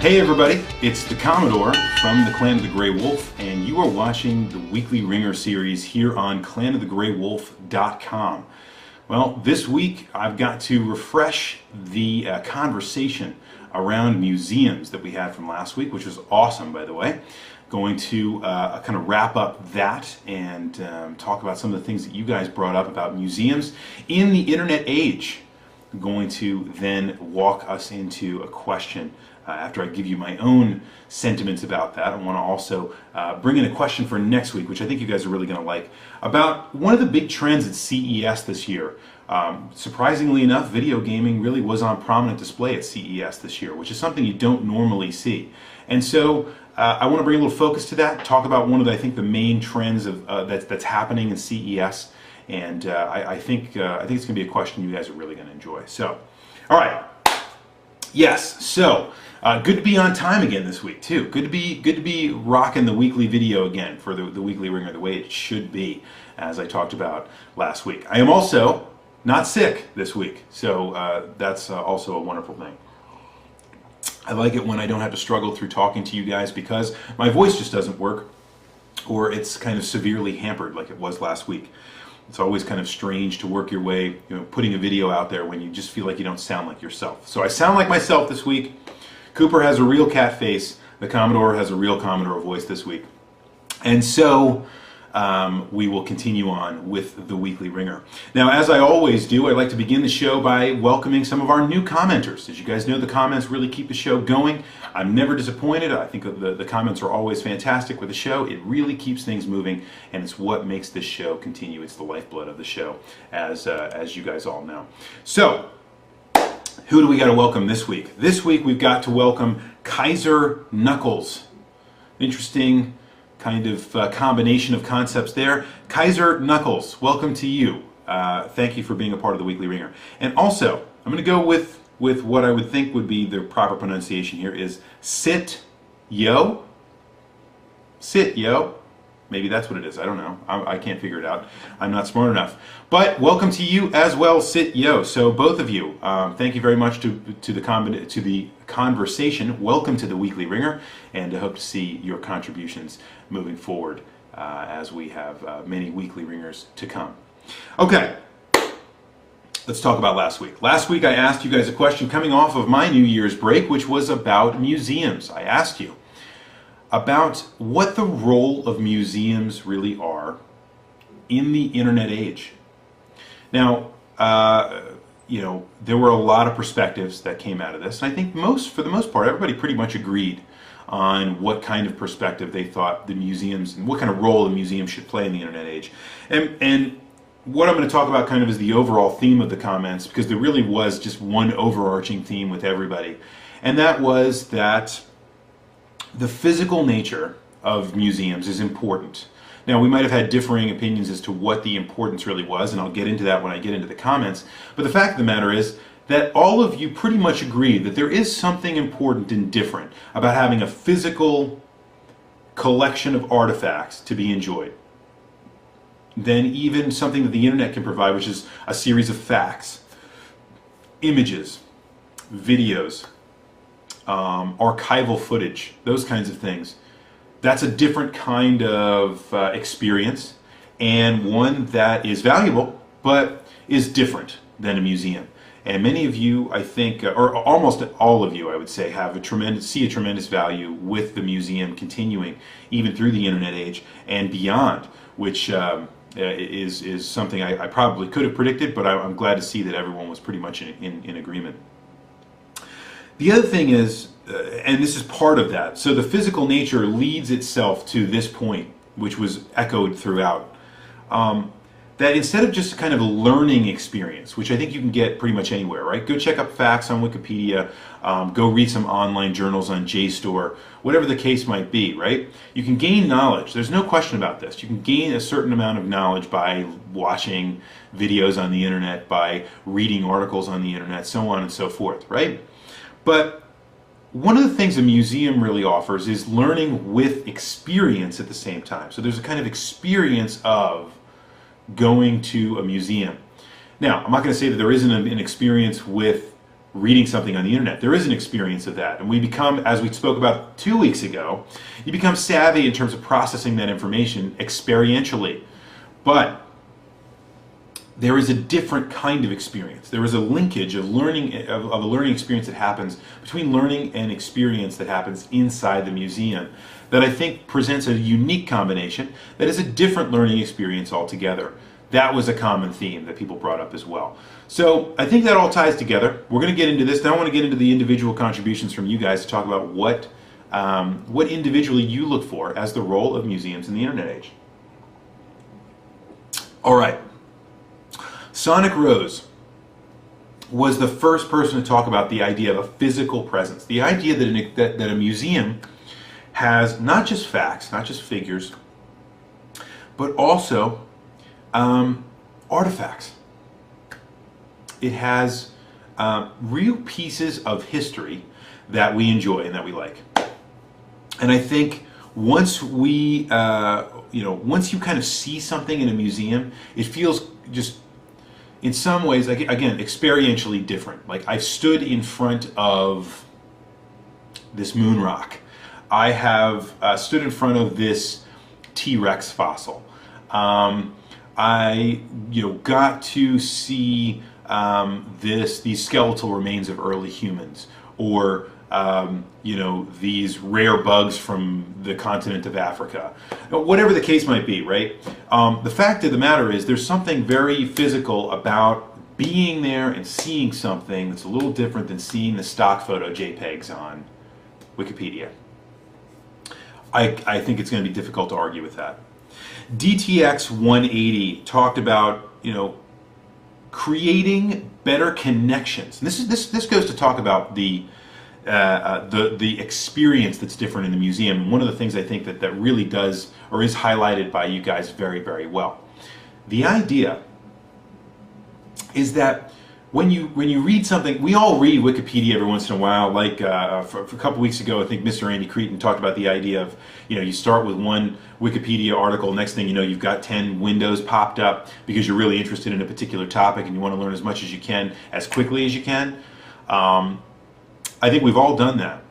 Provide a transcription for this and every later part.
Hey everybody, it's the Commodore from the Clan of the Grey Wolf, and you are watching the weekly Wringer series here on clanofthegraywolf.com. Well, this week I've got to refresh the conversation around museums that we had from last week, which was awesome, by the way. Going to kind of wrap up that and talk about some of the things that you guys brought up about museums in the internet age. I'm going to then walk us into a question after I give you my own sentiments about that. I want to also bring in a question for next week, which I think you guys are really going to like, about one of the big trends at CES this year. Surprisingly enough, video gaming really was on prominent display at CES this year, which is something you don't normally see. And so I want to bring a little focus to that, talk about one of, I think, the main trends of that's happening in CES. And I think it's going to be a question you guys are really going to enjoy. So, all right. Yes. So good to be on time again this week too. Good to be rocking the weekly video again for the weekly Wringer the way it should be, as I talked about last week. I am also not sick this week, so that's also a wonderful thing. I like it when I don't have to struggle through talking to you guys because my voice just doesn't work, or it's kind of severely hampered like it was last week. It's always kind of strange to work your way, putting a video out there when you just feel like you don't sound like yourself. So I sound like myself this week. Cooper has a real cat face. The Commodore has a real Commodore voice this week. And so we will continue on with the weekly Wringer. Now, as I always do, I like to begin the show by welcoming some of our new commenters. As you guys know, the comments really keep the show going. I'm never disappointed. I think the comments are always fantastic with the show. It really keeps things moving, and it's what makes this show continue. It's the lifeblood of the show, as you guys all know. So, who do we got to welcome this week? This week we've got to welcome Kaiser Knuckles. Interesting kind of combination of concepts there. Kaiser Knuckles, welcome to you. Thank you for being a part of the weekly Wringer. And also, I'm going to go with what I would think would be the proper pronunciation here is Sit Yo. Sit Yo. Maybe that's what it is. I don't know. I can't figure it out. I'm not smart enough. But welcome to you as well, Sit Yo. So both of you, thank you very much to the conversation. Welcome to the weekly Wringer, and I hope to see your contributions moving forward as we have many weekly Wringers to come. Okay. Let's talk about last week. Last week I asked you guys a question coming off of my New Year's break, which was about museums. I asked you about what the role of museums really are in the internet age. Now, there were a lot of perspectives that came out of this, and I think for the most part, everybody pretty much agreed on what kind of perspective they thought the museums and what kind of role the museum should play in the internet age. And what I'm going to talk about kind of is the overall theme of the comments, because there really was just one overarching theme with everybody, and that was that the physical nature of museums is important. Now, we might have had differing opinions as to what the importance really was, and I'll get into that when I get into the comments, but the fact of the matter is that all of you pretty much agree that there is something important and different about having a physical collection of artifacts to be enjoyed than even something that the internet can provide, which is a series of facts, images, videos, archival footage, those kinds of things. That's a different kind of experience, and one that is valuable, but is different than a museum. And many of you, I think, or almost all of you, I would say, see a tremendous value with the museum continuing even through the internet age and beyond, which is something I probably could have predicted, but I'm glad to see that everyone was pretty much in agreement. The other thing is, and this is part of that, so the physical nature leads itself to this point, which was echoed throughout, that instead of just kind of a learning experience, which I think you can get pretty much anywhere, right? Go check up facts on Wikipedia, go read some online journals on JSTOR, whatever the case might be, right? You can gain knowledge. There's no question about this. You can gain a certain amount of knowledge by watching videos on the internet, by reading articles on the internet, so on and so forth, right? But one of the things a museum really offers is learning with experience at the same time. So there's a kind of experience of going to a museum. Now, I'm not going to say that there isn't an experience with reading something on the internet. There is an experience of that. And we become, as we spoke about 2 weeks ago, you become savvy in terms of processing that information experientially. But there is a different kind of experience. There is a linkage of learning, of a learning experience that happens between learning and experience that happens inside the museum that I think presents a unique combination that is a different learning experience altogether. That was a common theme that people brought up as well. So I think that all ties together. We're going to get into this. Now I want to get into the individual contributions from you guys to talk about what individually you look for as the role of museums in the internet age. All right. Sonic Rose was the first person to talk about the idea of a physical presence. The idea that a museum has not just facts, not just figures, but also artifacts. It has real pieces of history that we enjoy and that we like. And I think once once you kind of see something in a museum, it feels just, in some ways, again, experientially different. Like, I've stood in front of this moon rock. I have stood in front of this T-Rex fossil. I got to see these skeletal remains of early humans, or these rare bugs from the continent of Africa. Whatever the case might be, right? The fact of the matter is there's something very physical about being there and seeing something that's a little different than seeing the stock photo JPEGs on Wikipedia. I think it's going to be difficult to argue with that. DTX 180 talked about, creating better connections. And this goes to talk about the experience that's different in the museum. One of the things I think that really does, or is highlighted by you guys very, very well. The idea is that when you read something, we all read Wikipedia every once in a while. Like for a couple weeks ago, I think Mr. Andy Cretin talked about the idea of, you start with one Wikipedia article, next thing you know, you've got 10 windows popped up because you're really interested in a particular topic and you want to learn as much as you can as quickly as you can. I think we've all done that.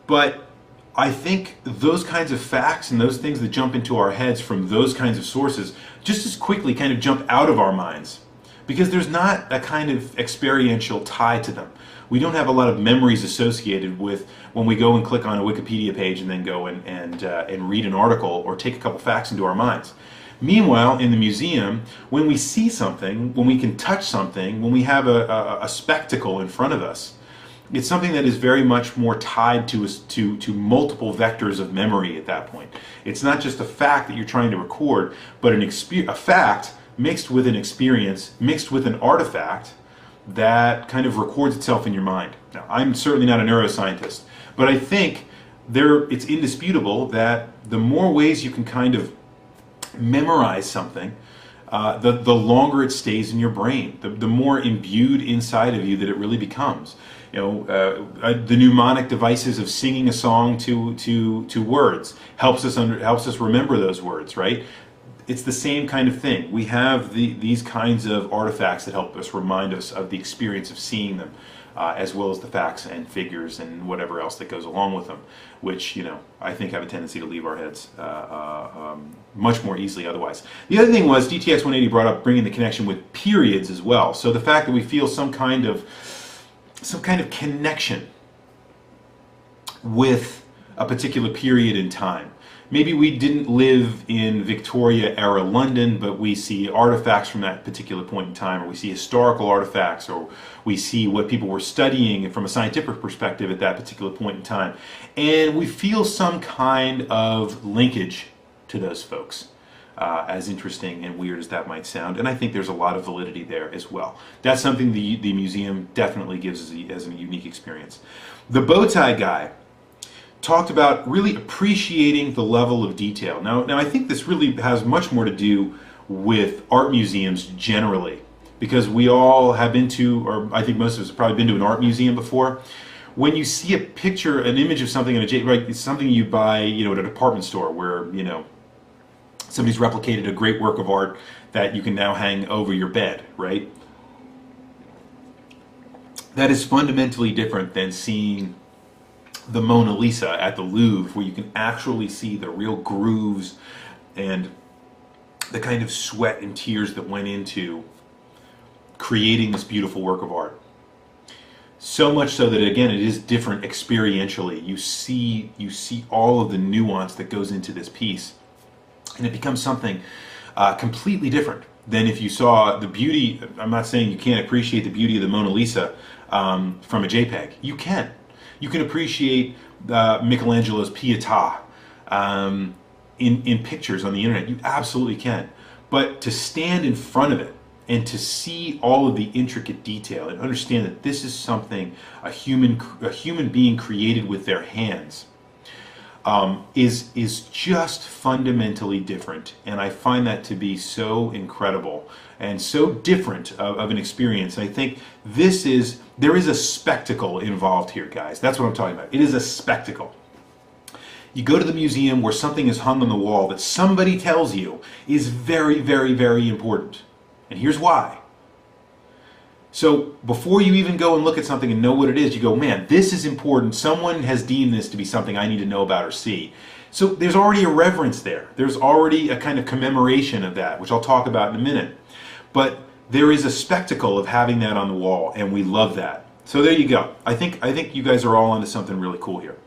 But I think those kinds of facts and those things that jump into our heads from those kinds of sources just as quickly kind of jump out of our minds, because there's not a kind of experiential tie to them. We don't have a lot of memories associated with when we go and click on a Wikipedia page and then go and read an article or take a couple facts into our minds. Meanwhile, in the museum, when we see something, when we can touch something, when we have a spectacle in front of us, it's something that is very much more tied to multiple vectors of memory at that point. It's not just a fact that you're trying to record, but a fact mixed with an experience, mixed with an artifact that kind of records itself in your mind. Now, I'm certainly not a neuroscientist, but I think it's indisputable that the more ways you can kind of memorize something, the longer it stays in your brain, the more imbued inside of you that it really becomes. The mnemonic devices of singing a song to words helps us remember those words, right? It's the same kind of thing. We have these kinds of artifacts that help us remind us of the experience of seeing them, as well as the facts and figures and whatever else that goes along with them, which I think have a tendency to leave our heads much more easily otherwise. The other thing was DTX 180 brought up bringing the connection with periods as well. So the fact that we feel some kind of connection with a particular period in time. Maybe we didn't live in Victoria era London, but we see artifacts from that particular point in time, or we see historical artifacts, or we see what people were studying from a scientific perspective at that particular point in time. And we feel some kind of linkage to those folks, as interesting and weird as that might sound. And I think there's a lot of validity there as well. That's something the museum definitely gives as a unique experience. The bow tie guy talked about really appreciating the level of detail. Now I think this really has much more to do with art museums generally, because we all have been to, or I think most of us have probably been to an art museum before. When you see a picture, an image of something in a, right, it's something you buy, at a department store where, somebody's replicated a great work of art that you can now hang over your bed, right? That is fundamentally different than seeing the Mona Lisa at the Louvre, where you can actually see the real grooves and the kind of sweat and tears that went into creating this beautiful work of art. So much so that, again, it is different experientially. You see all of the nuance that goes into this piece, and it becomes something completely different than if you saw the beauty. I'm not saying you can't appreciate the beauty of the Mona Lisa from a JPEG. You can. You can appreciate Michelangelo's Pietà in pictures on the internet. You absolutely can. But to stand in front of it and to see all of the intricate detail and understand that this is something a human being created with their hands is just fundamentally different. And I find that to be so incredible and so different of an experience. I think there is a spectacle involved here, guys. That's what I'm talking about. It is a spectacle. You go to the museum where something is hung on the wall that somebody tells you is very, very, very important. And here's why. So before you even go and look at something and know what it is, you go, man, this is important. Someone has deemed this to be something I need to know about or see. So there's already a reverence there. There's already a kind of commemoration of that, which I'll talk about in a minute. But there is a spectacle of having that on the wall, and we love that. So there you go. I think you guys are all onto something really cool here.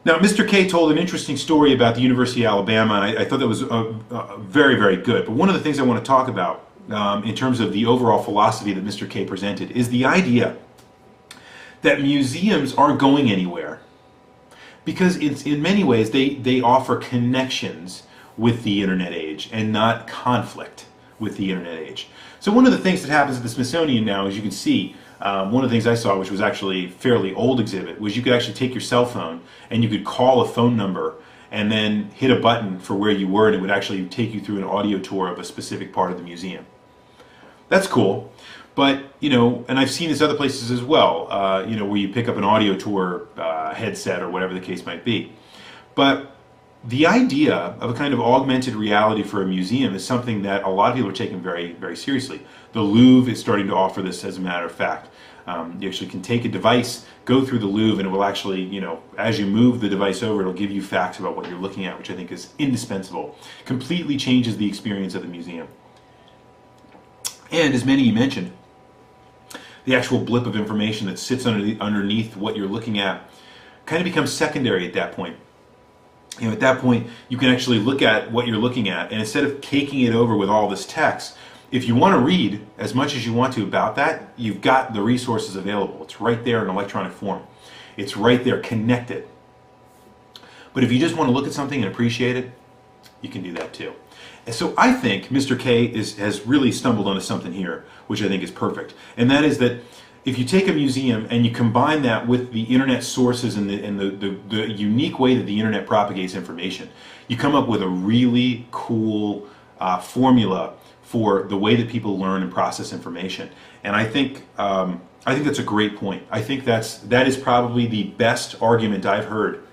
Now, Mr. K told an interesting story about the University of Alabama, and I thought that was very, very good. But one of the things I want to talk about in terms of the overall philosophy that Mr. K presented is the idea that museums aren't going anywhere because in many ways they offer connections with the internet age and not conflict with the internet age. So one of the things that happens at the Smithsonian now, as you can see, one of the things I saw, which was actually a fairly old exhibit, was you could actually take your cell phone and you could call a phone number and then hit a button for where you were, and it would actually take you through an audio tour of a specific part of the museum. That's cool, but and I've seen this other places as well, where you pick up an audio tour headset or whatever the case might be. But the idea of a kind of augmented reality for a museum is something that a lot of people are taking very, very seriously. The Louvre is starting to offer this, as a matter of fact. You actually can take a device, go through the Louvre, and it will actually, as you move the device over, it'll give you facts about what you're looking at, which I think is indispensable. Completely changes the experience of the museum. And as many mentioned, the actual blip of information that sits underneath what you're looking at kind of becomes secondary at that point. At that point, you can actually look at what you're looking at, and instead of caking it over with all this text, if you want to read as much as you want to about that, you've got the resources available. It's right there in electronic form. It's right there connected. But if you just want to look at something and appreciate it, you can do that too. And so I think Mr. K has really stumbled onto something here, which I think is perfect. And that is that if you take a museum and you combine that with the internet sources and the unique way that the internet propagates information, you come up with a really cool formula for the way that people learn and process information. And I think that's a great point. I think that is probably the best argument I've heard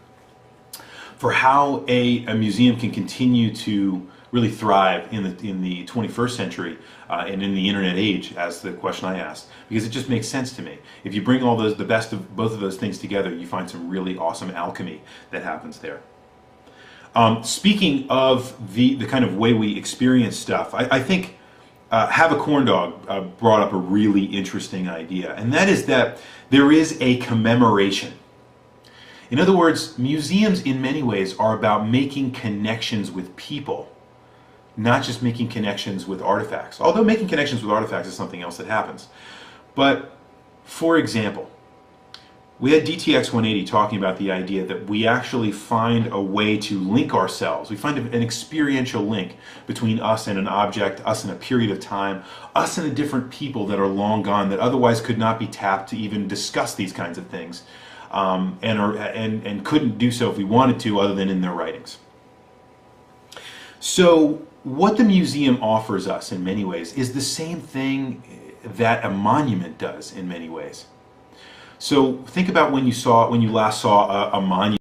for how a museum can continue to really thrive in the 21st century and in the internet age, as the question I asked, because it just makes sense to me. If you bring all the best of both of those things together, you find some really awesome alchemy that happens there. Speaking of the kind of way we experience stuff, I think Have a Corn Dog brought up a really interesting idea, and that is that there is a commemoration. In other words, museums in many ways are about making connections with people, not just making connections with artifacts. Although making connections with artifacts is something else that happens. But, for example, we had DTX 180 talking about the idea that we actually find a way to link ourselves. We find an experiential link between us and an object, us in a period of time, us and the different people that are long gone that otherwise could not be tapped to even discuss these kinds of things, and couldn't do so if we wanted to other than in their writings. So what the museum offers us in many ways is the same thing that a monument does in many ways. So think about when you last saw a monument.